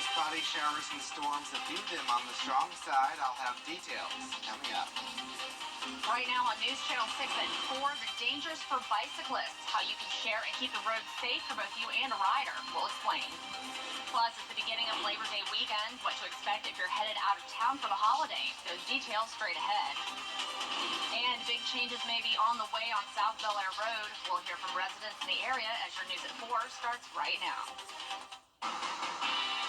spotty showers and storms, a few of them on the strong side. I'll have details coming up. Right now on News Channel 6 at 4, the dangers for bicyclists, how you can share and keep the road safe for both you and a rider. We'll explain. Plus, it's the beginning of Labor Day weekend, what to expect if you're headed out of town for the holiday. Those details straight ahead. And big changes may be on the way on South Bel Air Road. We'll hear from residents in the area as your News at 4 starts right now.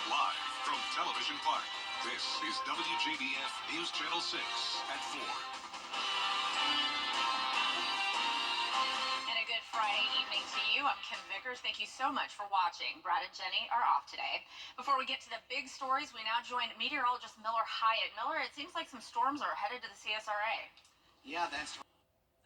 Live from Television Park, this is WJBF News Channel 6 at 4. And a good Friday evening to you. I'm Kim Vickers. Thank you so much for watching. Brad and Jenny are off today. Before we get to the big stories, we now join meteorologist Miller Hyatt. Miller, it seems like some storms are headed to the CSRA. Yeah, that's right.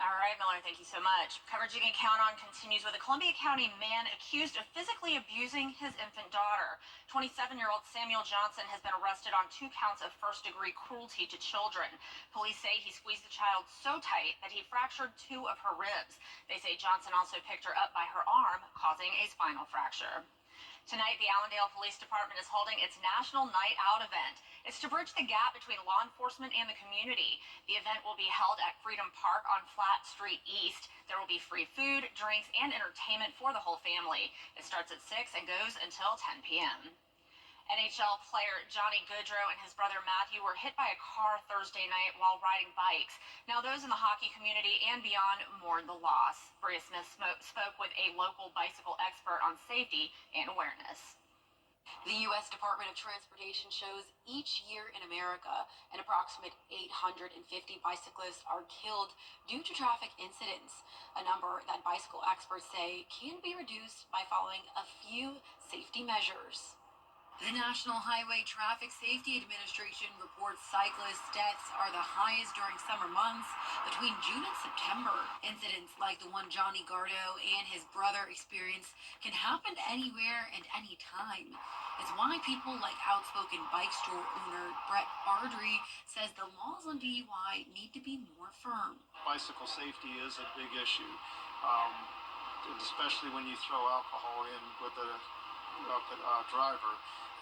All right, Miller, thank you so much. Coverage you can count on continues with a Columbia County man accused of physically abusing his infant daughter. 27-year-old Samuel Johnson has been arrested on 2 counts of first-degree cruelty to children. Police say he squeezed the child so tight that he fractured 2 of her ribs. They say Johnson also picked her up by her arm, causing a spinal fracture. Tonight, the Allendale Police Department is holding its National Night Out event. It's to bridge the gap between law enforcement and the community. The event will be held at Freedom Park on Flat Street East. There will be free food, drinks, and entertainment for the whole family. It starts at 6 and goes until 10 p.m. NHL player Johnny Gaudreau and his brother Matthew were hit by a car Thursday night while riding bikes. Now, those in the hockey community and beyond mourn the loss. Bria Smith spoke with a local bicycle expert on safety and awareness. The U.S. Department of Transportation shows each year in America, an approximate 850 bicyclists are killed due to traffic incidents, a number that bicycle experts say can be reduced by following a few safety measures. The National Highway Traffic Safety Administration reports cyclist deaths are the highest during summer months between June and September. Incidents like the one Johnny Gaudreau and his brother experienced can happen anywhere and anytime. It's why people like outspoken bike store owner Brett Ardrey says the laws on DUI need to be more firm. Bicycle safety is a big issue, especially when you throw alcohol in with a driver.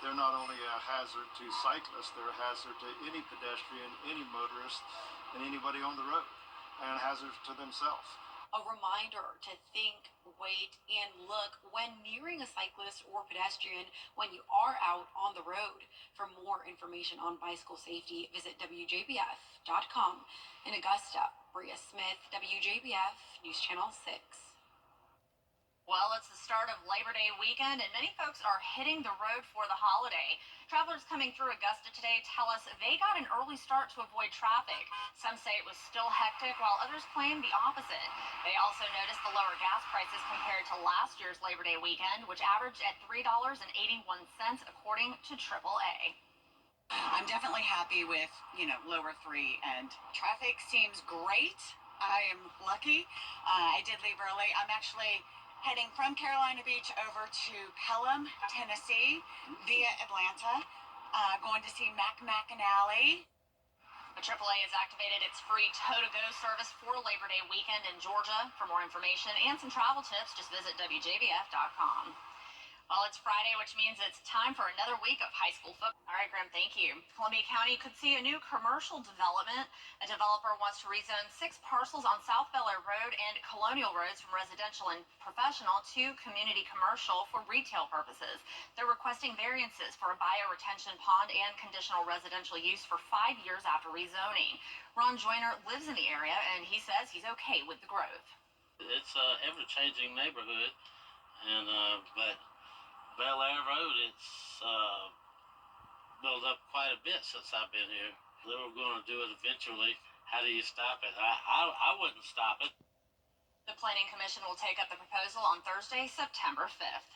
They're not only a hazard to cyclists, they're a hazard to any pedestrian, any motorist, and anybody on the road, and a hazard to themselves. A reminder to think, wait, and look when nearing a cyclist or pedestrian when you are out on the road. For more information on bicycle safety, visit WJBF.com. In Augusta, Bria Smith, WJBF News Channel 6. Well, it's the start of Labor Day weekend, and many folks are hitting the road for the holiday. Travelers coming through Augusta today tell us they got an early start to avoid traffic. Some say it was still hectic, while others claim the opposite. They also noticed the lower gas prices compared to last year's Labor Day weekend, which averaged at $3.81, according to AAA. I'm definitely happy with, lower 3, and traffic seems great. I am lucky. I did leave early. I'm actually heading from Carolina Beach over to Pelham, Tennessee, via Atlanta, going to see Mac McAnally. The AAA has activated its free tow-to-go service for Labor Day weekend in Georgia. For more information and some travel tips, just visit WJBF.com. Well, it's Friday, which means it's time for another week of high school football. All right, Graham, thank you. Columbia County could see a new commercial development. A developer wants to rezone 6 parcels on South Bel Air Road and Colonial Roads from residential and professional to community commercial for retail purposes. They're requesting variances for a bioretention pond and conditional residential use for 5 years after rezoning. Ron Joyner lives in the area, and he says he's okay with the growth. It's an ever-changing neighborhood, and but Bel Air Road, it's built up quite a bit since I've been here. They were going to do it eventually. How do you stop it? I wouldn't stop it. The Planning Commission will take up the proposal on Thursday, September 5th.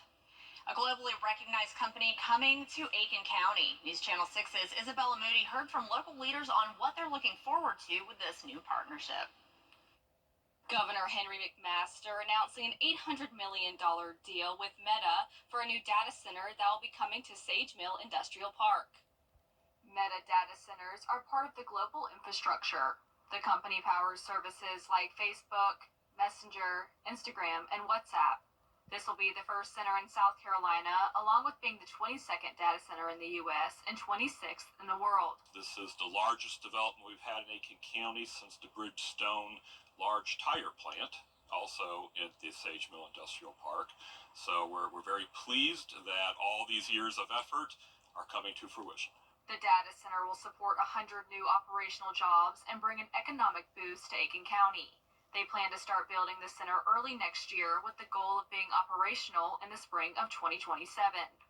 A globally recognized company coming to Aiken County. News Channel 6's Isabella Moody heard from local leaders on what they're looking forward to with this new partnership. Governor Henry McMaster announcing an $800 million deal with Meta for a new data center that will be coming to Sage Mill Industrial Park. Meta data centers are part of the global infrastructure. The company powers services like Facebook, Messenger, Instagram, and WhatsApp. This will be the first center in South Carolina, along with being the 22nd data center in the U.S. and 26th in the world. This is the largest development we've had in Aiken County since the Bridgestone large tire plant, also at the Sage Mill Industrial Park. So we're very pleased that all these years of effort are coming to fruition. The data center will support 100 new operational jobs and bring an economic boost to Aiken County. They plan to start building the center early next year with the goal of being operational in the spring of 2027.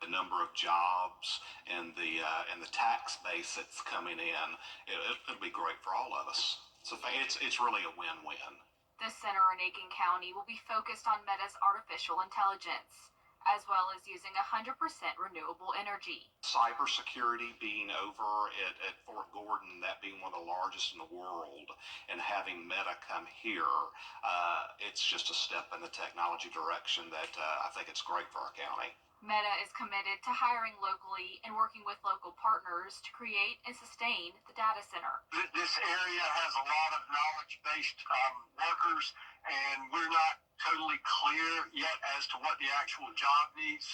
The number of jobs and the tax base that's coming in, it'll be great for all of us. So it's really a win-win. The center in Aiken County will be focused on Meta's artificial intelligence, as well as using 100% renewable energy. Cybersecurity being over at Fort Gordon, that being one of the largest in the world, and having Meta come here, it's just a step in the technology direction that I think it's great for our county. Meta is committed to hiring locally and working with local partners to create and sustain the data center. This area has a lot of knowledge-based workers, and we're not totally clear yet as to what the actual job needs,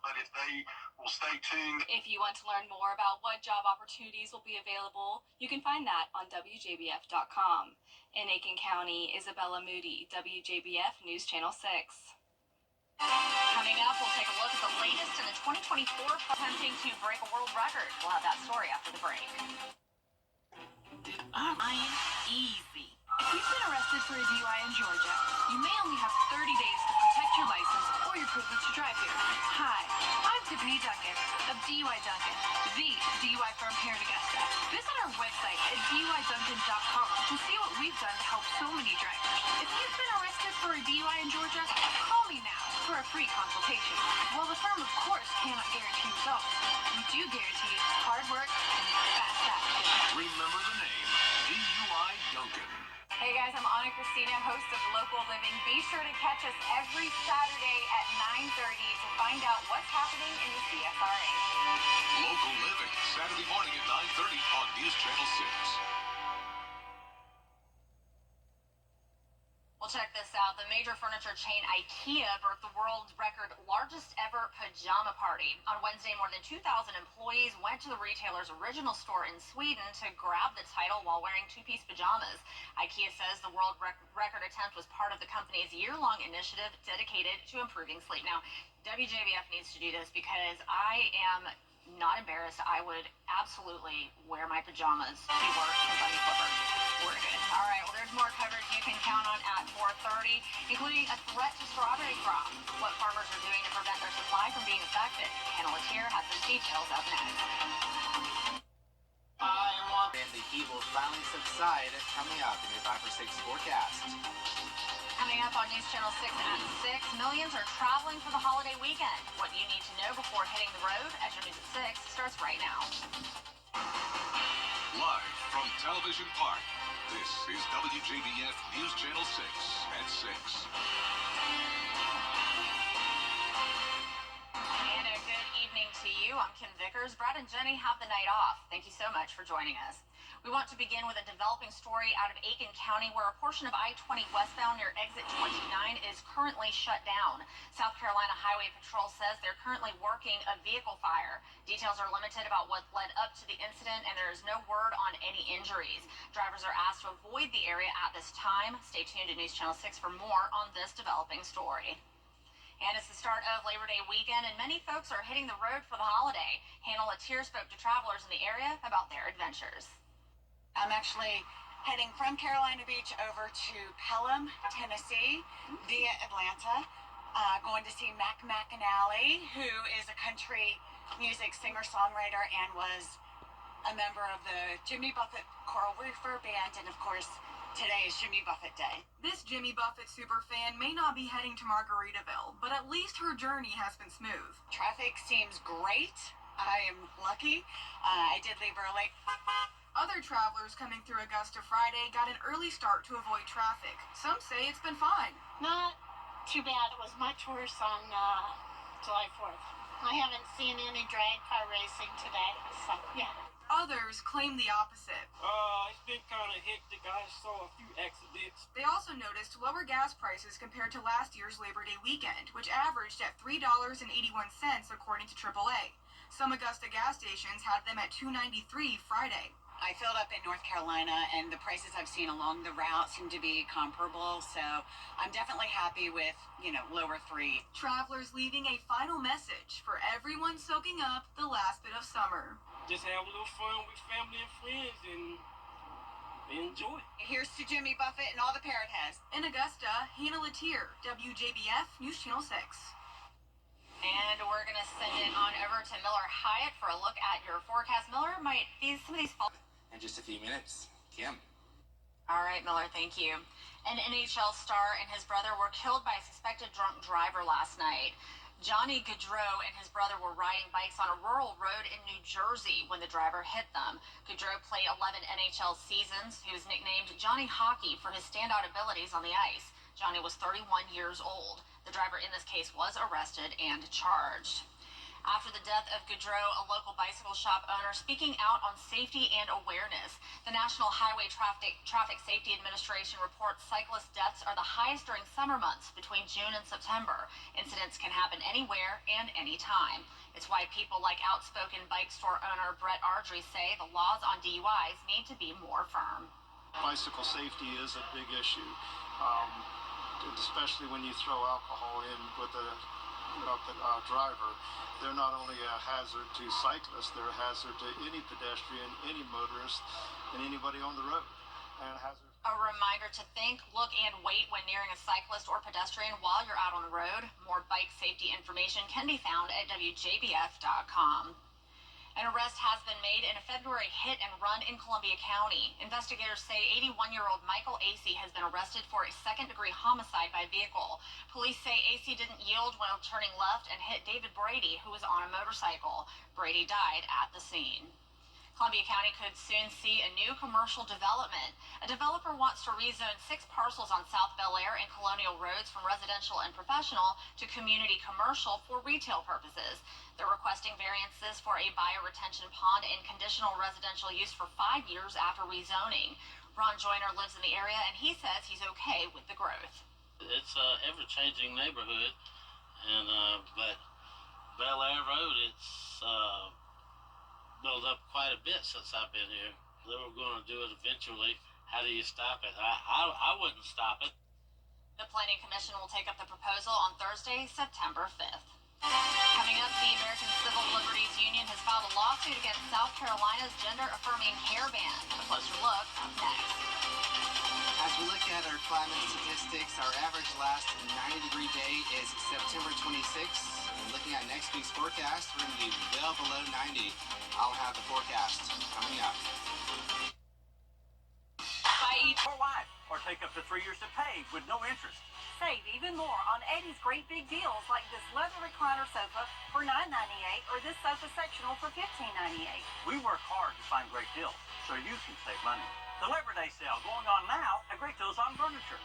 but if they will stay tuned. If you want to learn more about what job opportunities will be available, you can find that on WJBF.com. In Aiken County, Isabella Moody, WJBF News Channel 6. Coming up, we'll take a look at the latest in the 2024 attempting to break a world record. We'll have that story after the break. I'm easy. If you've been arrested for a DUI in Georgia, you may only have 30 days to protect your license or your privilege to drive here. Hi, I'm Tiffany Duncan of DUI Duncan, the DUI firm here in Augusta. Visit our website at DUIDuncan.com to see what we've done to help so many drivers. If you've been arrested for a DUI in Georgia, call me now for a free consultation. While the firm, of course, cannot guarantee results, we do guarantee hard work and fast action. Remember the name, DUI Duncan. Hey guys, I'm Anna Christina, host of Local Living. Be sure to catch us every Saturday at 9:30 to find out what's happening in the CSRA. Local Living, Saturday morning at 9:30 on News Channel 6. Well, check this out. The major furniture chain IKEA broke the world record largest ever pajama party. On Wednesday, more than 2,000 employees went to the retailer's original store in Sweden to grab the title while wearing two-piece pajamas. IKEA says the world record attempt was part of the company's year-long initiative dedicated to improving sleep. Now, WJBF needs to do this because I am not embarrassed. I would absolutely wear my pajamas to work with bunny flippers. We're good. All right, well, there's more coverage you can count on at 4:30, including a threat to strawberry crop, what farmers are doing to prevent their supply from being affected. Hannah Latier has the details up next. And the heat will finally subside coming up in your 5 for 6 forecast. Coming up on News Channel 6 at 6, millions are traveling for the holiday weekend. What you need to know before hitting the road at your News at 6 starts right now. Live from Television Park, this is WJBF News Channel 6 at 6. And a good evening to you. I'm Kim Vickers. Brad and Jenny have the night off. Thank you so much for joining us. We want to begin with a developing story out of Aiken County where a portion of I-20 westbound near exit 29 is currently shut down. South Carolina Highway Patrol says they're currently working a vehicle fire. Details are limited about what led up to the incident, and there is no word on any injuries. Drivers are asked to avoid the area at this time. Stay tuned to News Channel 6 for more on this developing story. And it's the start of Labor Day weekend, and many folks are hitting the road for the holiday. Hannah Latier spoke to travelers in the area about their adventures. I'm actually heading from Carolina Beach over to Pelham, Tennessee, via Atlanta. Going to see Mac McAnally, who is a country music singer-songwriter and was a member of the Jimmy Buffett Choral Roofer Band, and of course, today is Jimmy Buffett Day. This Jimmy Buffett superfan may not be heading to Margaritaville, but at least her journey has been smooth. Traffic seems great. I am lucky. I did leave early. Other travelers coming through Augusta Friday got an early start to avoid traffic. Some say it's been fine. Not too bad. It was much worse on July 4th. I haven't seen any drag car racing today, so yeah. Others claim the opposite. It's been kind of hectic. I saw a few accidents. They also noticed lower gas prices compared to last year's Labor Day weekend, which averaged at $3.81 according to AAA. Some Augusta gas stations had them at $2.93 Friday. I filled up in North Carolina, and the prices I've seen along the route seem to be comparable, so I'm definitely happy with, lower 3. Travelers leaving a final message for everyone soaking up the last bit of summer. Just have a little fun with family and friends and enjoy. Here's to Jimmy Buffett and all the parrot heads. In Augusta, Hannah Latier, WJBF News Channel 6. And we're going to send it on over to Miller Hyatt for a look at your forecast. Miller, some of these fall In just a few minutes, Kim. All right, Miller, thank you. An NHL star and his brother were killed by a suspected drunk driver last night. Johnny Gaudreau and his brother were riding bikes on a rural road in New Jersey when the driver hit them. Gaudreau played 11 NHL seasons. He was nicknamed Johnny Hockey for his standout abilities on the ice. Johnny was 31 years old. The driver in this case was arrested and charged. After the death of Gaudreau, a local bicycle shop owner speaking out on safety and awareness. The National Highway Traffic Safety Administration reports cyclist deaths are the highest during summer months between June and September. Incidents can happen anywhere and anytime. It's why people like outspoken bike store owner Brett Ardrey say the laws on DUIs need to be more firm. Bicycle safety is a big issue, especially when you throw alcohol in with the driver. They're not only a hazard to cyclists, they're a hazard to any pedestrian, any motorist, and anybody on the road. And a hazard. A reminder to think, look, and wait when nearing a cyclist or pedestrian while you're out on the road. More bike safety information can be found at WJBF.com. An arrest has been made in a February hit and run in Columbia County. Investigators say 81-year-old Michael Acey has been arrested for a second-degree homicide by vehicle. Police say Acey didn't yield while turning left and hit David Brady, who was on a motorcycle. Brady died at the scene. Columbia County could soon see a new commercial development. A developer wants to rezone 6 parcels on South Bel Air and Colonial Roads from residential and professional to community commercial for retail purposes. They're requesting variances for a bioretention pond and conditional residential use for 5 years after rezoning. Ron Joyner lives in the area, and he says he's okay with the growth. It's an ever-changing neighborhood, and but Bel Air Road, it's built up quite a bit since I've been here. They were going to do it eventually. How do you stop it? I wouldn't stop it. The Planning Commission will take up the proposal on Thursday, September 5th. Coming up, the American Civil Liberties Union has filed a lawsuit against South Carolina's gender-affirming care ban. A closer look up next. As we look at our climate statistics, our average last 90-degree day is September 26th. And looking at next week's forecast, we're going to be well below 90. I'll have the forecast coming up. For life, or take up to 3 years to pay with no interest. Save even more on Eddie's great big deals like this leather recliner sofa for $9.98 or this sofa sectional for $15.98. We work hard to find great deals so you can save money. The Labor Day sale going on now at Great Deals on Furniture.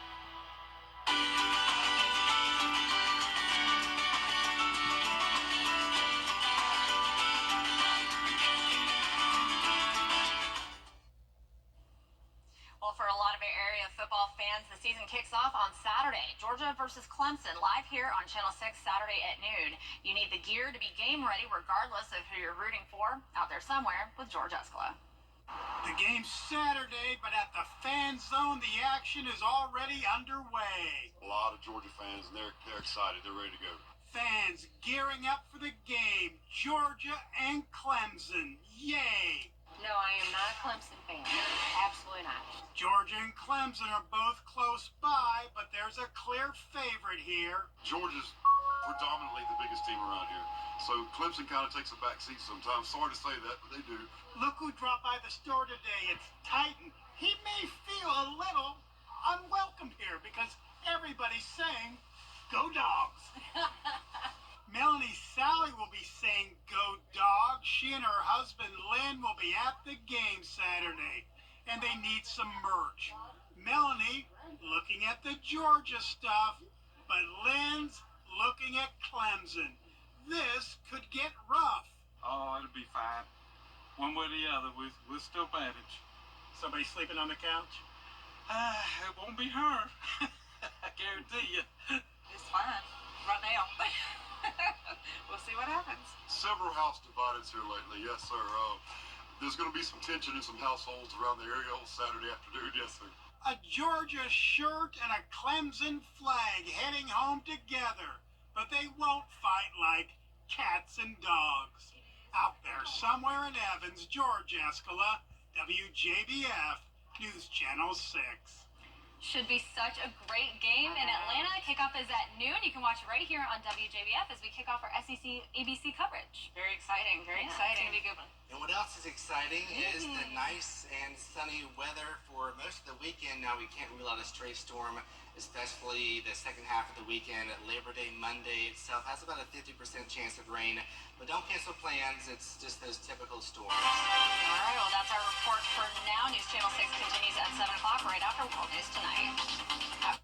Well, for a lot of area football fans, the season kicks off on Saturday. Georgia versus Clemson, live here on Channel 6 Saturday at noon. You need the gear to be game ready regardless of who you're rooting for. Out there somewhere with George Eskla. The game's Saturday, but at the fan zone, the action is already underway. A lot of Georgia fans, and they're excited. They're ready to go. Fans gearing up for the game. Georgia and Clemson. Yay! No, I am not a Clemson fan. Absolutely not. Georgia and Clemson are both close by, but there's a clear favorite here. Georgia's predominantly the biggest team around here, so Clemson kind of takes a back seat sometimes. Sorry to say that, but they do. Look who dropped by the store today. It's Titan. He may feel a little unwelcome here because everybody's saying, "Go Dogs." Melanie Sally will be saying "Go Dogs." She and her husband Lynn will be at the game Saturday, and they need some merch. Melanie looking at the Georgia stuff, but Lynn's looking at Clemson. This could get rough. Oh, it'll be fine. When way or the other, we'll still manage. Somebody sleeping on the couch? It won't be her. I guarantee you. It's fine. Right now. We'll see what happens. Several house divideds here lately, yes, sir. There's going to be some tension in some households around the area on Saturday afternoon, yes, sir. A Georgia shirt and a Clemson flag heading home together. But they won't fight like cats and dogs. Out there somewhere in Evans, George Escala, WJBF, News Channel 6. Should be such a great game in Atlanta. Kickoff is at noon. You can watch right here on WJBF as we kick off our SEC ABC coverage. Very exciting. Very exciting. It's going to be a good one. And what else is exciting is the nice and sunny weather for most of the weekend. Now, we can't rule out a stray storm, especially the second half of the weekend. Labor Day Monday itself has about a 50% chance of rain. But don't cancel plans. It's just those typical storms. All right, well, that's our report for now. News Channel 6 continues at 7 o'clock right after World News Tonight.